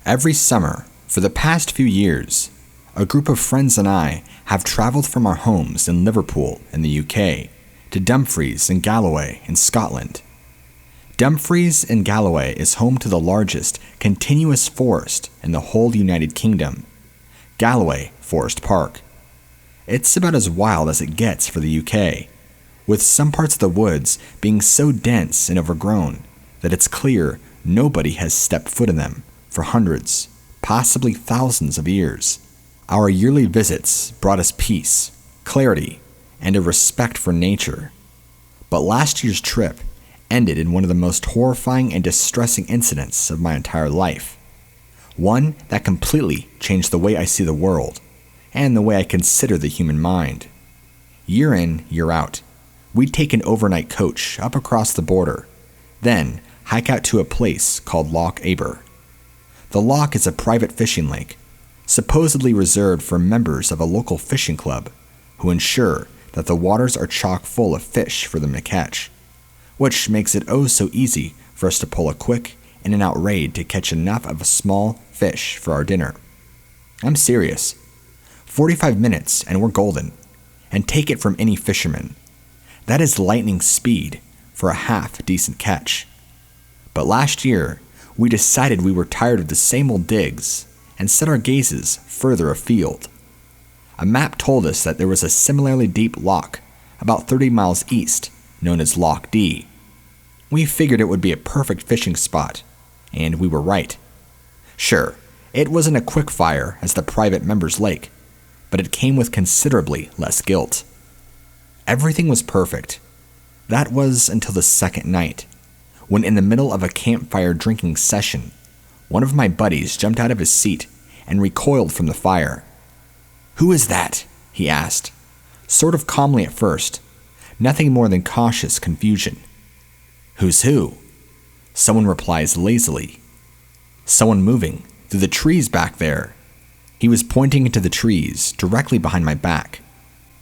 Every summer, for the past few years, a group of friends and I have traveled from our homes in Liverpool in the UK to Dumfries and Galloway in Scotland. Dumfries in Galloway is home to the largest continuous forest in the whole United Kingdom, Galloway Forest Park. It's about as wild as it gets for the UK, with some parts of the woods being so dense and overgrown that it's clear nobody has stepped foot in them for hundreds, possibly thousands of years. Our yearly visits brought us peace, clarity, and a respect for nature. But last year's trip ended in one of the most horrifying and distressing incidents of my entire life. One that completely changed the way I see the world and the way I consider the human mind. Year in, year out, we'd take an overnight coach up across the border, then hike out to a place called Loch Aber. The loch is a private fishing lake, supposedly reserved for members of a local fishing club who ensure that the waters are chock full of fish for them to catch, which makes it oh so easy for us to pull a quick in and out raid to catch enough of a small fish for our dinner. I'm serious. 45 minutes and we're golden, and take it from any fisherman. That is lightning speed for a half-decent catch. But last year, we decided we were tired of the same old digs and set our gazes further afield. A map told us that there was a similarly deep loch about 30 miles east known as Loch D. We figured it would be a perfect fishing spot, and we were right. Sure, it wasn't a quick fire as the private members' lake, but it came with considerably less guilt. Everything was perfect. That was until the second night, when in the middle of a campfire drinking session, one of my buddies jumped out of his seat and recoiled from the fire. "Who is that?" he asked, sort of calmly at first, nothing more than cautious confusion. "Who's who?" Someone replies lazily. "Someone moving through the trees back there." He was pointing into the trees directly behind my back.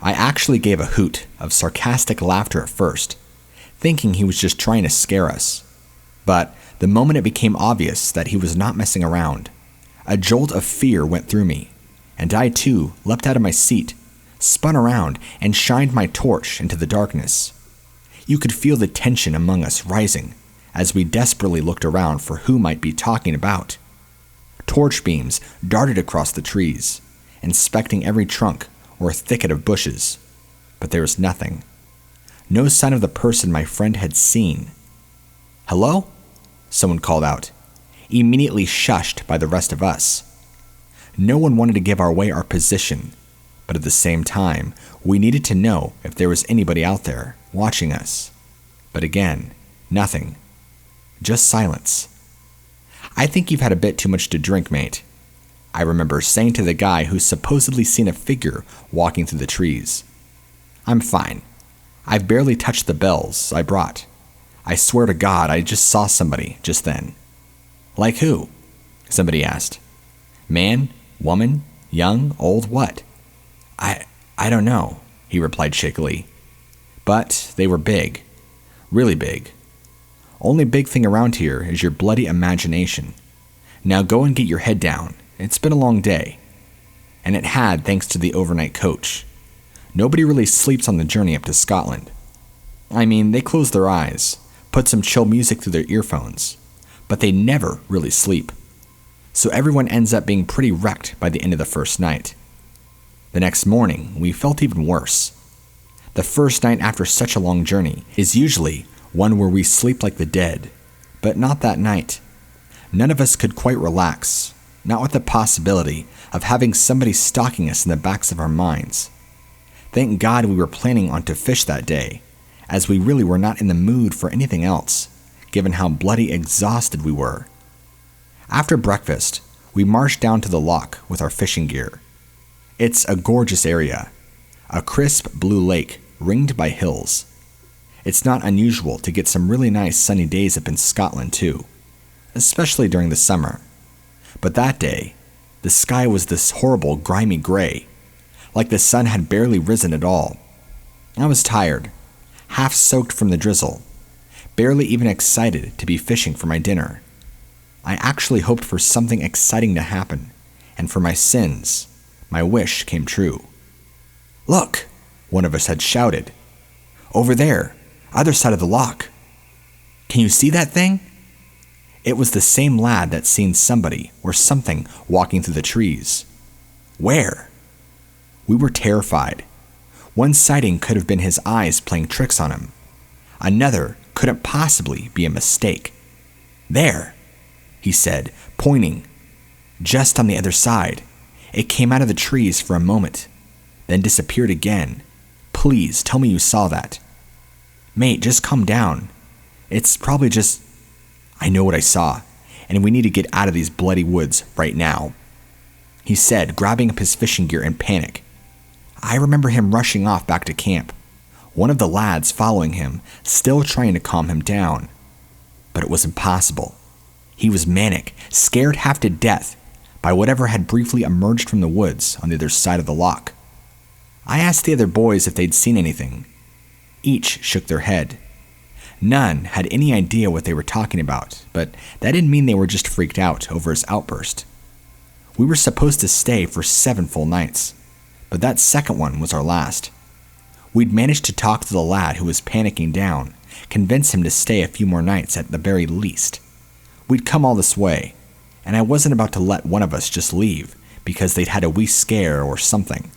I actually gave a hoot of sarcastic laughter at first, thinking he was just trying to scare us. But the moment it became obvious that he was not messing around, a jolt of fear went through me, and I too leapt out of my seat, spun around, and shined my torch into the darkness. You could feel the tension among us rising as we desperately looked around for who might be talking about. Torch beams darted across the trees, inspecting every trunk or thicket of bushes, but there was nothing. No sign of the person my friend had seen. "Hello?" someone called out, immediately shushed by the rest of us. No one wanted to give away our position, but at the same time, we needed to know if there was anybody out there watching us. But again, nothing. Just silence. "I think you've had a bit too much to drink, mate," I remember saying to the guy who's supposedly seen a figure walking through the trees. "I'm fine. I've barely touched the bells I brought. I swear to God, I just saw somebody just then." "Like who?" somebody asked. "Man? Woman? Young? Old? What?" I don't know," he replied shakily. "But they were big. Really big. Only big thing around here is your bloody imagination. Now go and get your head down. It's been a long day." And it had, thanks to the overnight coach. Nobody really sleeps on the journey up to Scotland. I mean, they close their eyes, put some chill music through their earphones, but they never really sleep. So everyone ends up being pretty wrecked by the end of the first night. The next morning, we felt even worse. The first night after such a long journey is usually one where we sleep like the dead, but not that night. None of us could quite relax, not with the possibility of having somebody stalking us in the backs of our minds. Thank God we were planning on to fish that day, as we really were not in the mood for anything else, given how bloody exhausted we were. After breakfast, we marched down to the loch with our fishing gear. It's a gorgeous area, a crisp blue lake ringed by hills. It's not unusual to get some really nice sunny days up in Scotland too, especially during the summer. But that day, the sky was this horrible grimy gray, like the sun had barely risen at all. I was tired, half soaked from the drizzle, barely even excited to be fishing for my dinner. I actually hoped for something exciting to happen, and for my sins, my wish came true. "Look," one of us had shouted. "Over there, other side of the lock. Can you see that thing?" It was the same lad that seen somebody or something walking through the trees. Where? We were terrified. One sighting could have been his eyes playing tricks on him. Another couldn't possibly be a mistake. "There," he said, pointing. "Just on the other side. It came out of the trees for a moment, then disappeared again. Please tell me you saw that." "Mate, just calm down. It's probably just..." "I know what I saw, and we need to get out of these bloody woods right now," he said, grabbing up his fishing gear in panic. I remember him rushing off back to camp, one of the lads following him, still trying to calm him down. But it was impossible. He was manic, scared half to death by whatever had briefly emerged from the woods on the other side of the lock. I asked the other boys if they'd seen anything. Each shook their head. None had any idea what they were talking about, but that didn't mean they were just freaked out over his outburst. We were supposed to stay for 7 full nights, but that second one was our last. We'd managed to talk to the lad who was panicking down, convince him to stay a few more nights at the very least. We'd come all this way, and I wasn't about to let one of us just leave because they'd had a wee scare or something.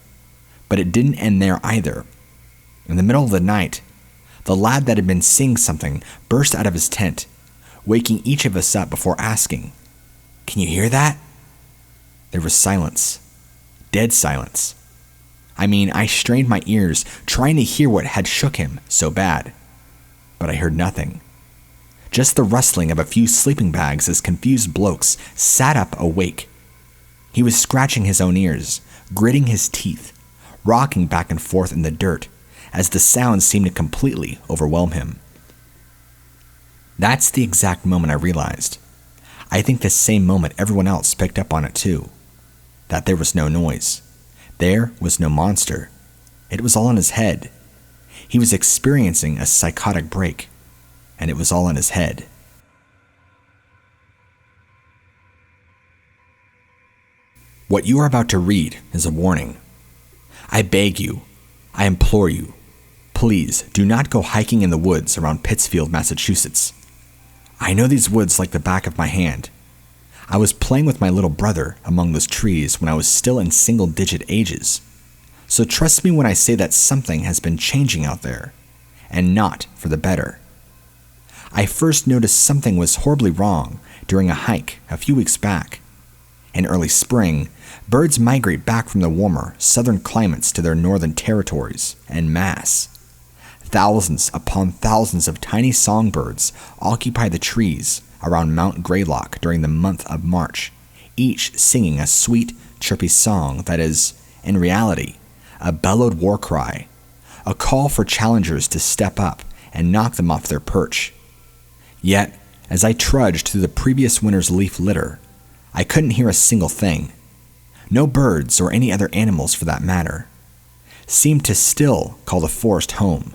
But it didn't end there either. In the middle of the night, the lad that had been seeing something burst out of his tent, waking each of us up before asking, "Can you hear that?" There was silence. Dead silence. I mean, I strained my ears trying to hear what had shook him so bad. But I heard nothing. Just the rustling of a few sleeping bags as confused blokes sat up awake. He was scratching his own ears, gritting his teeth, rocking back and forth in the dirt as the sounds seemed to completely overwhelm him. That's the exact moment I realized. I think the same moment everyone else picked up on it too. That there was no noise. There was no monster. It was all in his head. He was experiencing a psychotic break, and it was all in his head. What you are about to read is a warning. I beg you, I implore you, please do not go hiking in the woods around Pittsfield, Massachusetts. I know these woods like the back of my hand. I was playing with my little brother among those trees when I was still in single-digit ages. So trust me when I say that something has been changing out there, and not for the better. I first noticed something was horribly wrong during a hike a few weeks back. In early spring, birds migrate back from the warmer southern climates to their northern territories en masse. Thousands upon thousands of tiny songbirds occupy the trees around Mount Greylock during the month of March, each singing a sweet, chirpy song that is, in reality, a bellowed war cry, a call for challengers to step up and knock them off their perch. Yet, as I trudged through the previous winter's leaf litter, I couldn't hear a single thing. No birds, or any other animals for that matter, seemed to still call the forest home.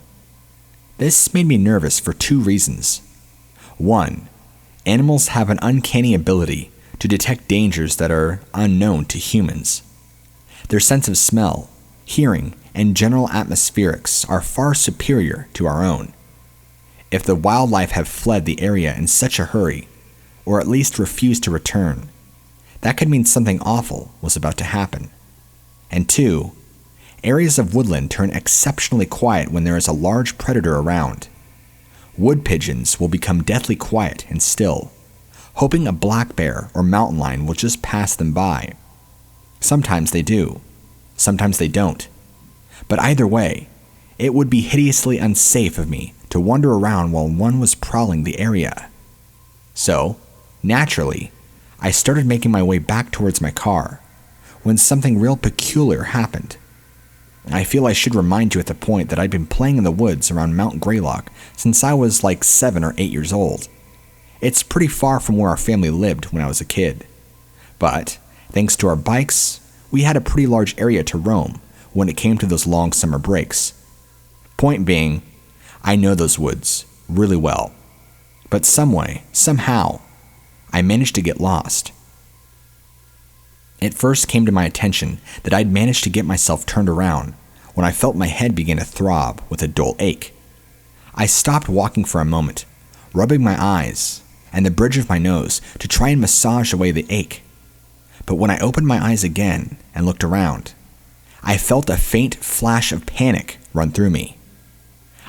This made me nervous for 2 reasons. 1, animals have an uncanny ability to detect dangers that are unknown to humans. Their sense of smell, hearing, and general atmospherics are far superior to our own. If the wildlife have fled the area in such a hurry, or at least refused to return, that could mean something awful was about to happen. And 2, areas of woodland turn exceptionally quiet when there is a large predator around. Wood pigeons will become deathly quiet and still, hoping a black bear or mountain lion will just pass them by. Sometimes they do, sometimes they don't. But either way, it would be hideously unsafe of me to wander around while one was prowling the area. So, naturally, I started making my way back towards my car, when something real peculiar happened. I feel I should remind you at the point that I'd been playing in the woods around Mount Greylock since I was like 7 or 8 years old. It's pretty far from where our family lived when I was a kid. But, thanks to our bikes, we had a pretty large area to roam when it came to those long summer breaks. Point being, I know those woods really well. But some way, somehow, I managed to get lost. It first came to my attention that I'd managed to get myself turned around when I felt my head begin to throb with a dull ache. I stopped walking for a moment, rubbing my eyes and the bridge of my nose to try and massage away the ache. But when I opened my eyes again and looked around, I felt a faint flash of panic run through me.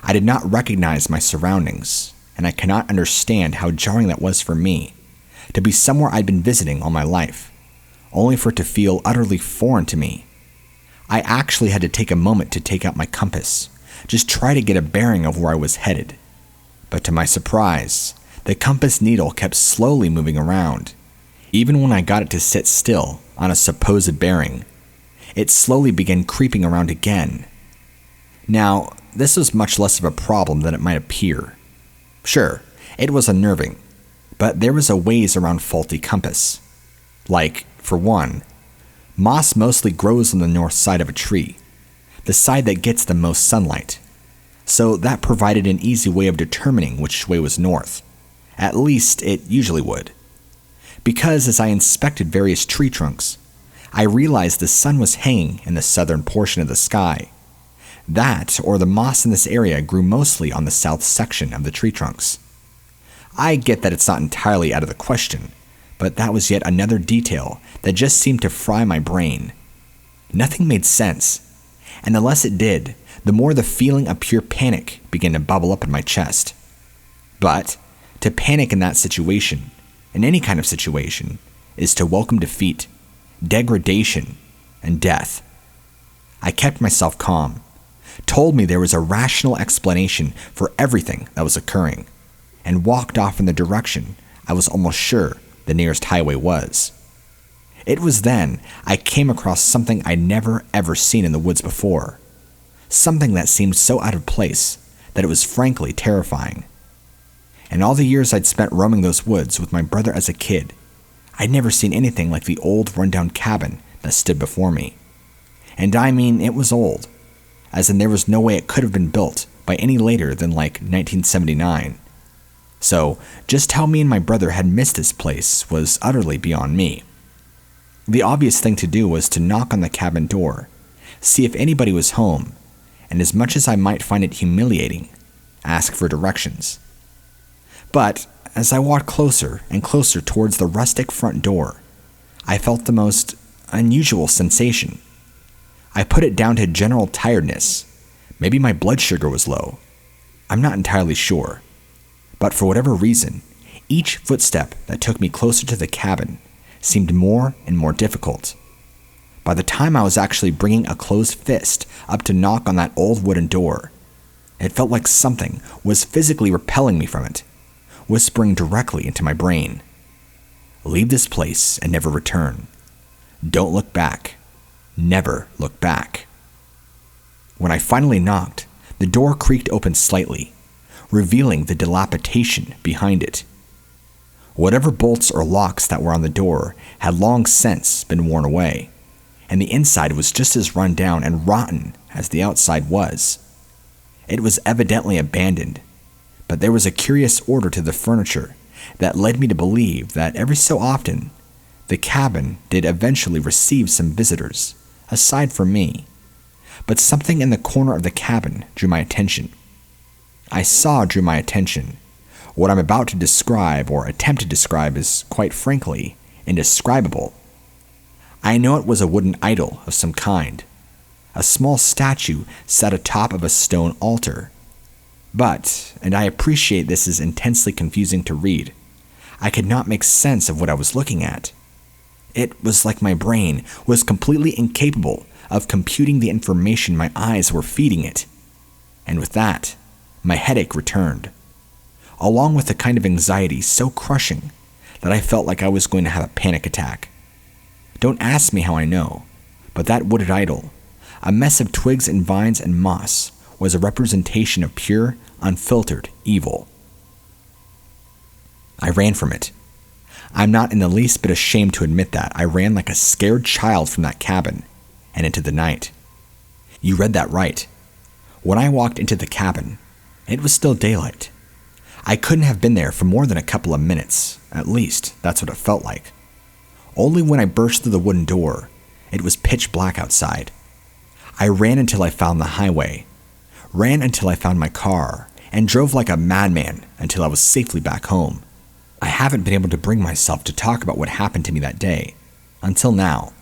I did not recognize my surroundings, and I cannot understand how jarring that was for me, to be somewhere I'd been visiting all my life, only for it to feel utterly foreign to me. I actually had to take a moment to take out my compass, just try to get a bearing of where I was headed. But to my surprise, the compass needle kept slowly moving around. Even when I got it to sit still on a supposed bearing, it slowly began creeping around again. Now, this was much less of a problem than it might appear. Sure, it was unnerving, but there was a ways around faulty compass. Like, for one, moss mostly grows on the north side of a tree, the side that gets the most sunlight, so that provided an easy way of determining which way was north. At least it usually would. Because as I inspected various tree trunks, I realized the sun was hanging in the southern portion of the sky. That, or the moss in this area, grew mostly on the south section of the tree trunks. I get that it's not entirely out of the question, but that was yet another detail that just seemed to fry my brain. Nothing made sense, and the less it did, the more the feeling of pure panic began to bubble up in my chest. But to panic in that situation, in any kind of situation, is to welcome defeat, degradation, and death. I kept myself calm, told me there was a rational explanation for everything that was occurring, and walked off in the direction I was almost sure the nearest highway was. It was then I came across something I'd never ever seen in the woods before, something that seemed so out of place that it was frankly terrifying. In all the years I'd spent roaming those woods with my brother as a kid, I'd never seen anything like the old rundown cabin that stood before me. And I mean, it was old, as in there was no way it could have been built by any later than like 1979. So just how me and my brother had missed this place was utterly beyond me. The obvious thing to do was to knock on the cabin door, see if anybody was home, and as much as I might find it humiliating, ask for directions. But as I walked closer and closer towards the rustic front door, I felt the most unusual sensation. I put it down to general tiredness. Maybe my blood sugar was low. I'm not entirely sure. But for whatever reason, each footstep that took me closer to the cabin seemed more and more difficult. By the time I was actually bringing a closed fist up to knock on that old wooden door, it felt like something was physically repelling me from it, whispering directly into my brain. Leave this place and never return. Don't look back. Never look back. When I finally knocked, the door creaked open slightly, revealing the dilapidation behind it. Whatever bolts or locks that were on the door had long since been worn away, and the inside was just as run down and rotten as the outside was. It was evidently abandoned, but there was a curious order to the furniture that led me to believe that every so often, the cabin did eventually receive some visitors, aside from me. But something in the corner of the cabin drew my attention. Drew my attention. What I'm about to describe or attempt to describe is, quite frankly, indescribable. I know it was a wooden idol of some kind. A small statue sat atop of a stone altar. But, and I appreciate this is intensely confusing to read, I could not make sense of what I was looking at. It was like my brain was completely incapable of computing the information my eyes were feeding it. And with that, my headache returned, along with a kind of anxiety so crushing that I felt like I was going to have a panic attack. Don't ask me how I know, but that wooded idol, a mess of twigs and vines and moss, was a representation of pure, unfiltered evil. I ran from it. I'm not in the least bit ashamed to admit that. I ran like a scared child from that cabin and into the night. You read that right. When I walked into the cabin, it was still daylight. I couldn't have been there for more than a couple of minutes, at least that's what it felt like. Only when I burst through the wooden door, it was pitch black outside. I ran until I found the highway, ran until I found my car, and drove like a madman until I was safely back home. I haven't been able to bring myself to talk about what happened to me that day, until now.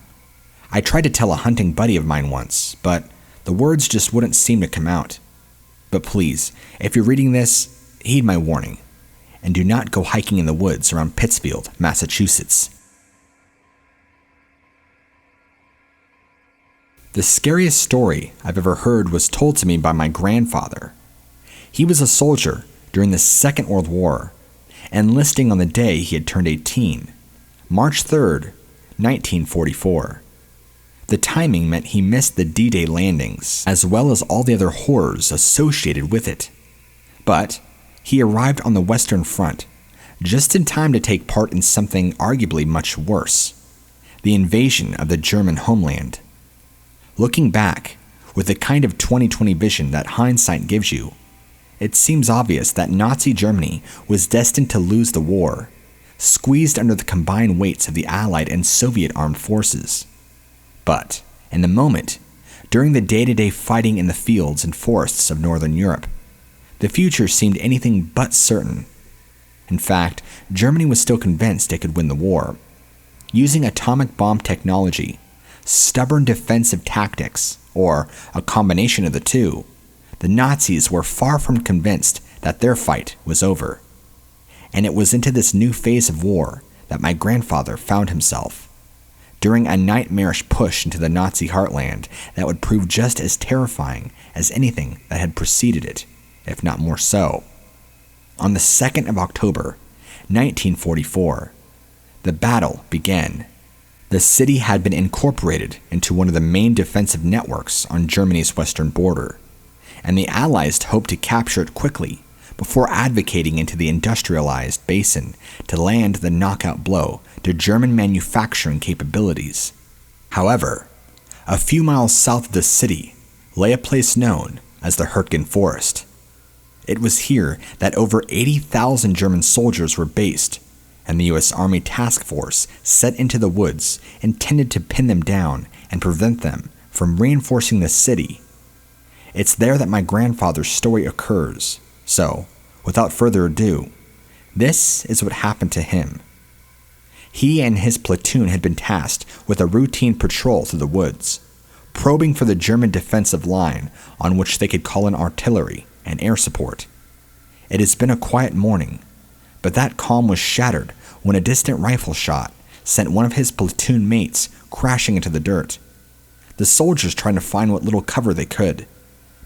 I tried to tell a hunting buddy of mine once, but the words just wouldn't seem to come out. But please, if you're reading this, heed my warning, and do not go hiking in the woods around Pittsfield, Massachusetts. The scariest story I've ever heard was told to me by my grandfather. He was a soldier during the Second World War, enlisting on the day he had turned 18, March 3rd, 1944. The timing meant he missed the D-Day landings, as well as all the other horrors associated with it. But he arrived on the Western Front, just in time to take part in something arguably much worse, the invasion of the German homeland. Looking back, with the kind of 20/20 vision that hindsight gives you, it seems obvious that Nazi Germany was destined to lose the war, squeezed under the combined weights of the Allied and Soviet armed forces. But, in the moment, during the day-to-day fighting in the fields and forests of Northern Europe, the future seemed anything but certain. In fact, Germany was still convinced it could win the war. Using atomic bomb technology, stubborn defensive tactics, or a combination of the two, the Nazis were far from convinced that their fight was over. And it was into this new phase of war that my grandfather found himself, during a nightmarish push into the Nazi heartland that would prove just as terrifying as anything that had preceded it, if not more so. On the 2nd of October, 1944, the battle began. The city had been incorporated into one of the main defensive networks on Germany's western border, and the Allies hoped to capture it quickly before advocating into the industrialized basin to land the knockout blow to German manufacturing capabilities. However, a few miles south of the city lay a place known as the Hurtgen Forest. It was here that over 80,000 German soldiers were based, and the U.S. Army task force set into the woods intended to pin them down and prevent them from reinforcing the city. It's there that my grandfather's story occurs, so, without further ado, this is what happened to him. He and his platoon had been tasked with a routine patrol through the woods, probing for the German defensive line on which they could call in artillery and air support. It has been a quiet morning, but that calm was shattered when a distant rifle shot sent one of his platoon mates crashing into the dirt. The soldiers tried to find what little cover they could,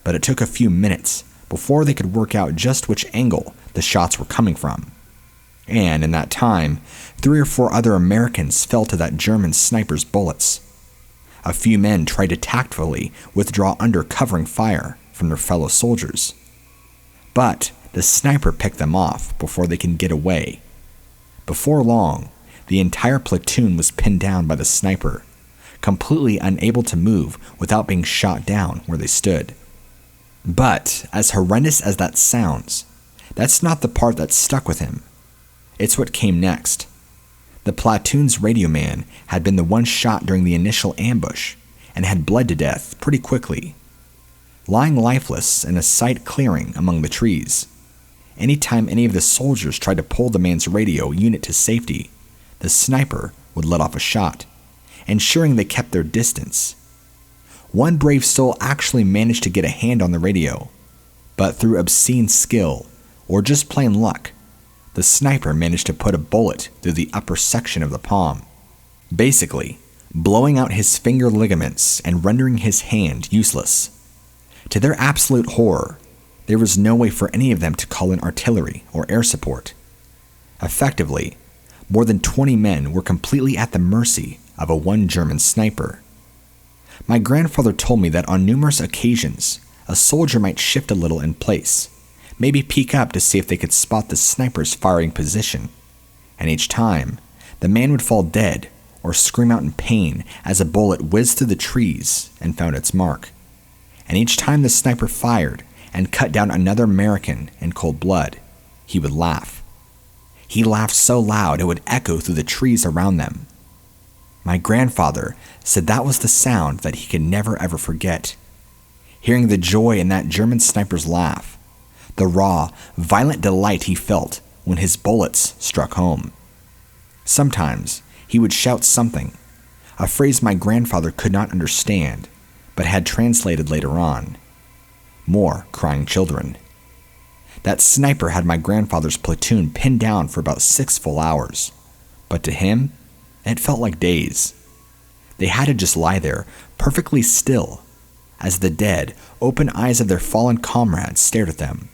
but it took a few minutes before they could work out just which angle the shots were coming from. And in that time, 3 or 4 other Americans fell to that German sniper's bullets. A few men tried to tactfully withdraw under covering fire from their fellow soldiers. But the sniper picked them off before they could get away. Before long, the entire platoon was pinned down by the sniper, completely unable to move without being shot down where they stood. But, as horrendous as that sounds, that's not the part that stuck with him. It's what came next. The platoon's radio man had been the one shot during the initial ambush and had bled to death pretty quickly. Lying lifeless in a slight clearing among the trees, anytime any of the soldiers tried to pull the man's radio unit to safety, the sniper would let off a shot, ensuring they kept their distance. One brave soul actually managed to get a hand on the radio, but through obscene skill, or just plain luck, the sniper managed to put a bullet through the upper section of the palm, basically blowing out his finger ligaments and rendering his hand useless. To their absolute horror, there was no way for any of them to call in artillery or air support. Effectively, more than 20 men were completely at the mercy of a one German sniper. My grandfather told me that on numerous occasions, a soldier might shift a little in place, maybe peek up to see if they could spot the sniper's firing position, and each time, the man would fall dead or scream out in pain as a bullet whizzed through the trees and found its mark. And each time the sniper fired and cut down another American in cold blood, he would laugh. He laughed so loud it would echo through the trees around them. My grandfather said that was the sound that he could never ever forget. Hearing the joy in that German sniper's laugh, the raw, violent delight he felt when his bullets struck home. Sometimes he would shout something, a phrase my grandfather could not understand, but had translated later on. More crying children. That sniper had my grandfather's platoon pinned down for about 6 full hours, but to him, it felt like days. They had to just lie there, perfectly still, as the dead, open eyes of their fallen comrades stared at them.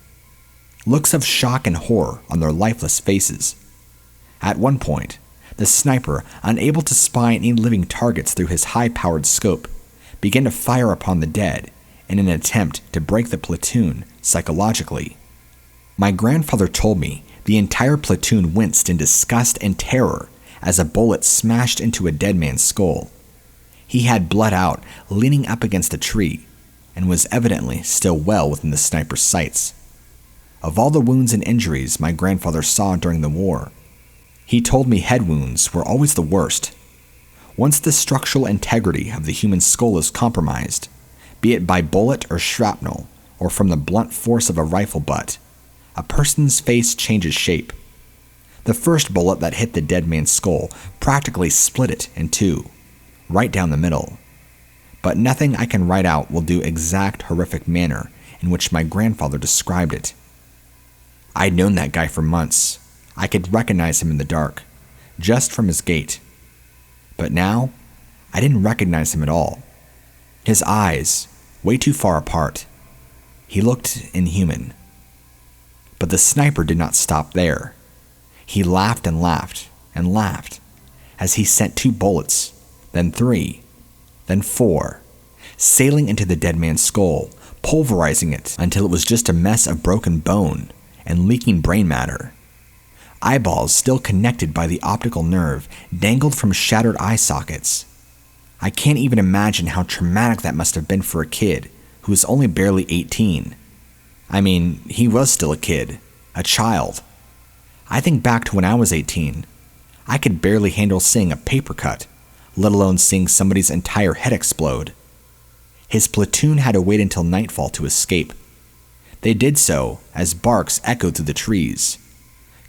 Looks of shock and horror on their lifeless faces. At one point, the sniper, unable to spy any living targets through his high-powered scope, began to fire upon the dead in an attempt to break the platoon psychologically. My grandfather told me the entire platoon winced in disgust and terror as a bullet smashed into a dead man's skull. He had bled out, leaning up against a tree, and was evidently still well within the sniper's sights. Of all the wounds and injuries my grandfather saw during the war, he told me head wounds were always the worst. Once the structural integrity of the human skull is compromised, be it by bullet or shrapnel, or from the blunt force of a rifle butt, a person's face changes shape. The first bullet that hit the dead man's skull practically split it in two, right down the middle. But nothing I can write out will do exact horrific manner in which my grandfather described it. I'd known that guy for months. I could recognize him in the dark, just from his gait. But now, I didn't recognize him at all. His eyes, way too far apart. He looked inhuman. But the sniper did not stop there. He laughed and laughed and laughed as he sent 2 bullets, then 3, then 4, sailing into the dead man's skull, pulverizing it until it was just a mess of broken bone and leaking brain matter. Eyeballs still connected by the optical nerve dangled from shattered eye sockets. I can't even imagine how traumatic that must have been for a kid who was only barely 18. I mean, he was still a kid, a child. I think back to when I was 18. I could barely handle seeing a paper cut, let alone seeing somebody's entire head explode. His platoon had to wait until nightfall to escape. They did so as barks echoed through the trees.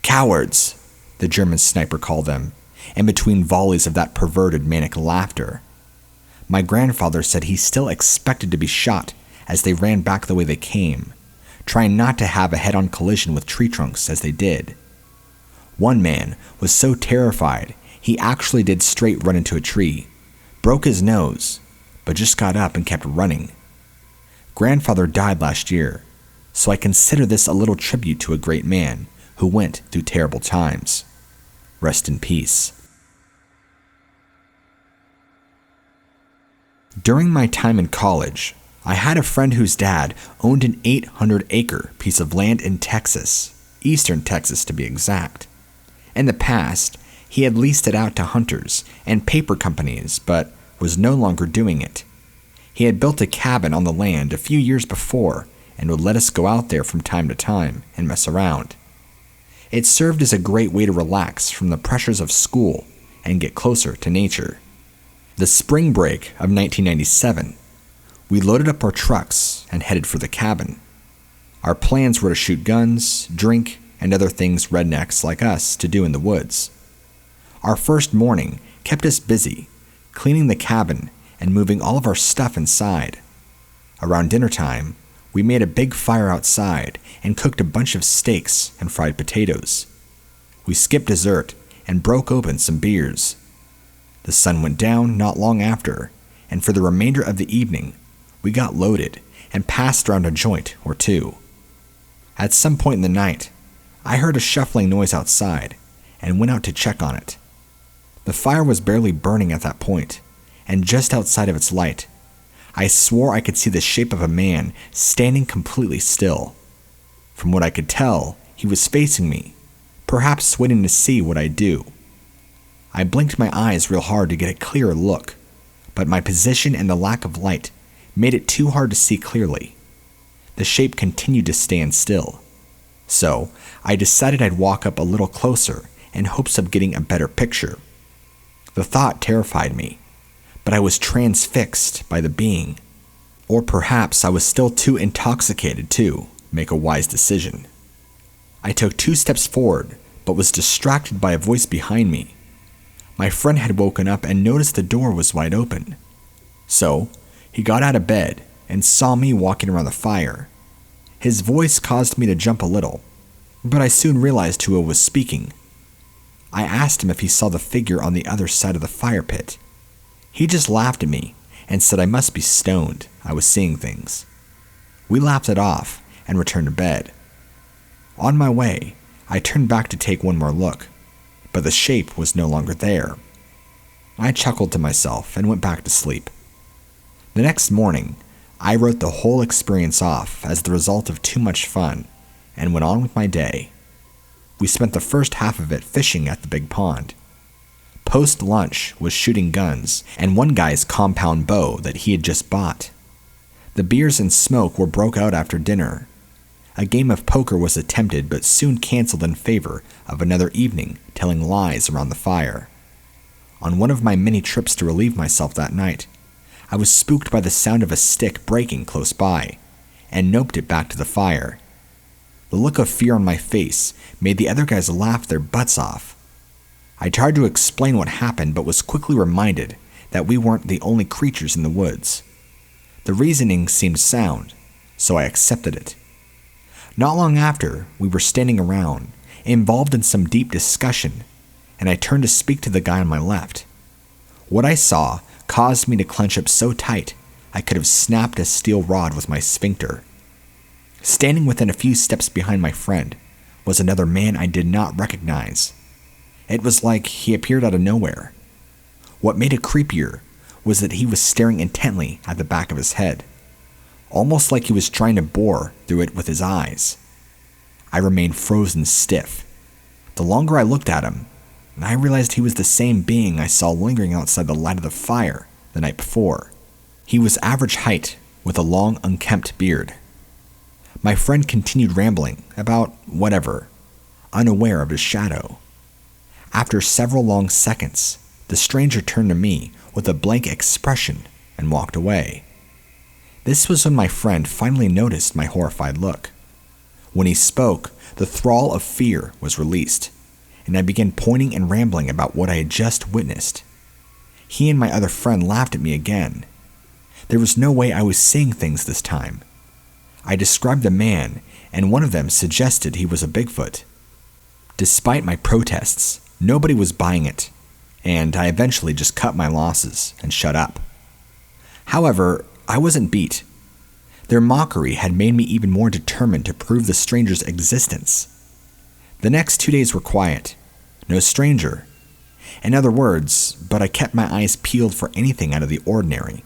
Cowards, the German sniper called them, in between volleys of that perverted manic laughter. My grandfather said he still expected to be shot as they ran back the way they came, trying not to have a head-on collision with tree trunks as they did. One man was so terrified he actually did straight run into a tree, broke his nose, but just got up and kept running. Grandfather died last year, so I consider this a little tribute to a great man who went through terrible times. Rest in peace. During my time in college, I had a friend whose dad owned an 800-acre piece of land in Texas, eastern Texas to be exact. In the past, he had leased it out to hunters and paper companies, but was no longer doing it. He had built a cabin on the land a few years before and would let us go out there from time to time and mess around. It served as a great way to relax from the pressures of school and get closer to nature. The spring break of 1997, we loaded up our trucks and headed for the cabin. Our plans were to shoot guns, drink, and other things rednecks like us to do in the woods. Our first morning kept us busy, cleaning the cabin and moving all of our stuff inside. Around dinner time, we made a big fire outside and cooked a bunch of steaks and fried potatoes. We skipped dessert and broke open some beers. The sun went down not long after, and for the remainder of the evening, we got loaded and passed around a joint or two. At some point in the night, I heard a shuffling noise outside and went out to check on it. The fire was barely burning at that point, and just outside of its light, I swore I could see the shape of a man standing completely still. From what I could tell, he was facing me, perhaps waiting to see what I'd do. I blinked my eyes real hard to get a clearer look, but my position and the lack of light made it too hard to see clearly. The shape continued to stand still, So I decided I'd walk up a little closer in hopes of getting a better picture. The thought terrified me, but I was transfixed by the being. Or perhaps I was still too intoxicated to make a wise decision. I took 2 steps forward, but was distracted by a voice behind me. My friend had woken up and noticed the door was wide open. So he got out of bed and saw me walking around the fire. His voice caused me to jump a little, but I soon realized who was speaking. I asked him if he saw the figure on the other side of the fire pit. He just laughed at me and said I must be stoned. I was seeing things. We laughed it off and returned to bed. On my way, I turned back to take one more look, but the shape was no longer there. I chuckled to myself and went back to sleep. The next morning, I wrote the whole experience off as the result of too much fun and went on with my day. We spent the first half of it fishing at the big pond. Post-lunch was shooting guns and one guy's compound bow that he had just bought. The beers and smoke were broke out after dinner. A game of poker was attempted but soon canceled in favor of another evening telling lies around the fire. On one of my many trips to relieve myself that night, I was spooked by the sound of a stick breaking close by, and noped it back to the fire. The look of fear on my face made the other guys laugh their butts off. I tried to explain what happened but was quickly reminded that we weren't the only creatures in the woods. The reasoning seemed sound, so I accepted it. Not long after, we were standing around, involved in some deep discussion, and I turned to speak to the guy on my left. What I saw caused me to clench up so tight I could have snapped a steel rod with my sphincter. Standing within a few steps behind my friend was another man I did not recognize. It was like he appeared out of nowhere. What made it creepier was that he was staring intently at the back of his head, almost like he was trying to bore through it with his eyes. I remained frozen stiff. The longer I looked at him, I realized he was the same being I saw lingering outside the light of the fire the night before. He was average height with a long, unkempt beard. My friend continued rambling about whatever, unaware of his shadow. After several long seconds, the stranger turned to me with a blank expression and walked away. This was when my friend finally noticed my horrified look. When he spoke, the thrall of fear was released, and I began pointing and rambling about what I had just witnessed. He and my other friend laughed at me again. There was no way I was seeing things this time. I described the man, and one of them suggested he was a Bigfoot. Despite my protests, nobody was buying it, and I eventually just cut my losses and shut up. However, I wasn't beat. Their mockery had made me even more determined to prove the stranger's existence. The next 2 days were quiet. No stranger. In other words, but I kept my eyes peeled for anything out of the ordinary.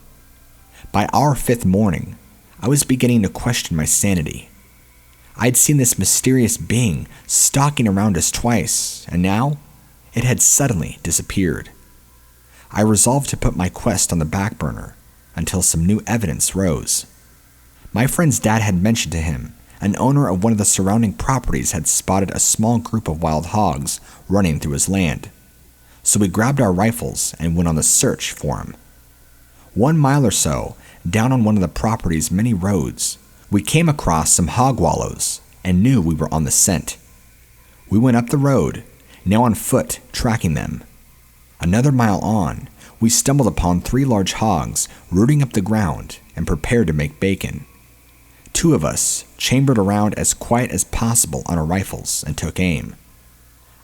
By our 5th morning, I was beginning to question my sanity. I'd seen this mysterious being stalking around us twice, and now it had suddenly disappeared. I resolved to put my quest on the back burner until some new evidence rose. My friend's dad had mentioned to him an owner of one of the surrounding properties had spotted a small group of wild hogs running through his land. So we grabbed our rifles and went on the search for him. 1 mile or so down on one of the property's many roads, we came across some hog wallows and knew we were on the scent. We went up the road, now on foot, tracking them. Another mile on, we stumbled upon 3 large hogs rooting up the ground and prepared to make bacon. 2 of us chambered around as quiet as possible on our rifles and took aim.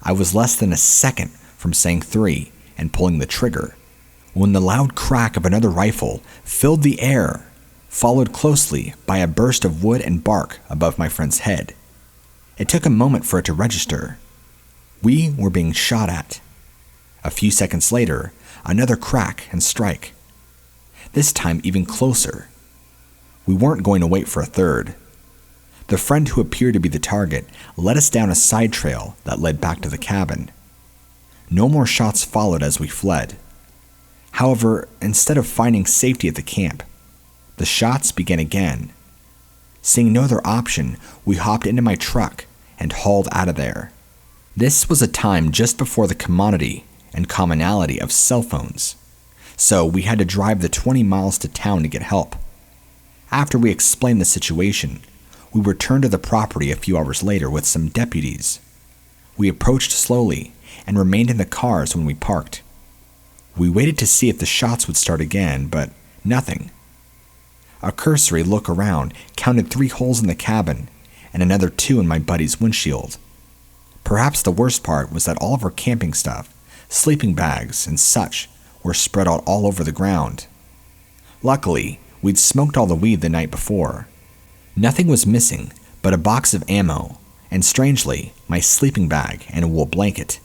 I was less than a second from saying 3 and pulling the trigger when the loud crack of another rifle filled the air, followed closely by a burst of wood and bark above my friend's head. It took a moment for it to register. We were being shot at. A few seconds later, another crack and strike. This time even closer. We weren't going to wait for a third. The friend who appeared to be the target led us down a side trail that led back to the cabin. No more shots followed as we fled. However, instead of finding safety at the camp, the shots began again. Seeing no other option, we hopped into my truck and hauled out of there. This was a time just before the commodity and commonality of cell phones, so we had to drive the 20 miles to town to get help. After we explained the situation, we returned to the property a few hours later with some deputies. We approached slowly and remained in the cars when we parked. We waited to see if the shots would start again, but nothing. A cursory look around counted 3 holes in the cabin and another 2 in my buddy's windshield. Perhaps the worst part was that all of our camping stuff, sleeping bags, and such were spread out all over the ground. Luckily, we'd smoked all the weed the night before. Nothing was missing but a box of ammo, and strangely, my sleeping bag and a wool blanket.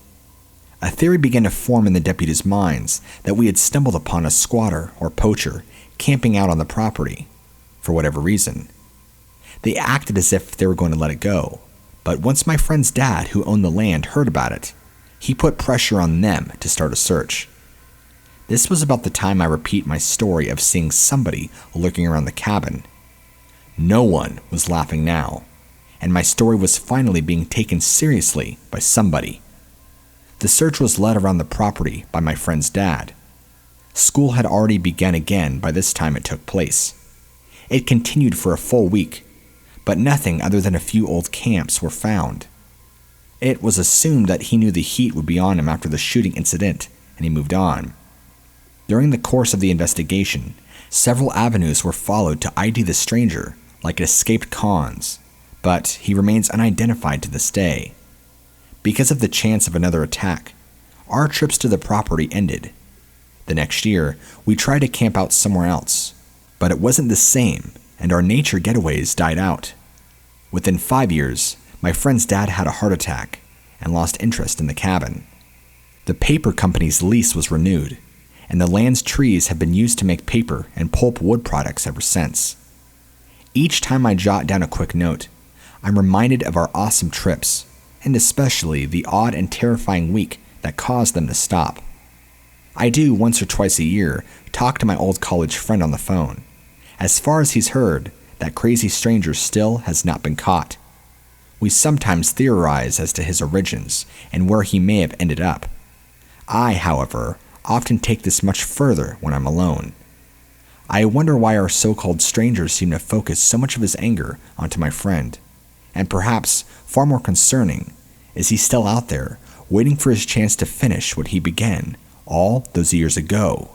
A theory began to form in the deputies' minds that we had stumbled upon a squatter or poacher camping out on the property, for whatever reason. They acted as if they were going to let it go, but once my friend's dad, who owned the land, heard about it, he put pressure on them to start a search. This was about the time I repeat my story of seeing somebody lurking around the cabin. No one was laughing now, and my story was finally being taken seriously by somebody. The search was led around the property by my friend's dad. School had already begun again by this time it took place. It continued for a full week, but nothing other than a few old camps were found. It was assumed that he knew the heat would be on him after the shooting incident, and he moved on. During the course of the investigation, several avenues were followed to ID the stranger, like escaped cons, but he remains unidentified to this day. Because of the chance of another attack, our trips to the property ended. The next year, we tried to camp out somewhere else, but it wasn't the same, and our nature getaways died out. Within 5 years, my friend's dad had a heart attack and lost interest in the cabin. The paper company's lease was renewed, and the land's trees have been used to make paper and pulp wood products ever since. Each time I jot down a quick note, I'm reminded of our awesome trips, and especially the odd and terrifying week that caused them to stop. I do once or twice a year talk to my old college friend on the phone. As far as he's heard, that crazy stranger still has not been caught. We sometimes theorize as to his origins and where he may have ended up. I, however, often take this much further when I'm alone. I wonder why our so-called strangers seem to focus so much of his anger onto my friend. And perhaps, far more concerning, is he still out there, waiting for his chance to finish what he began all those years ago?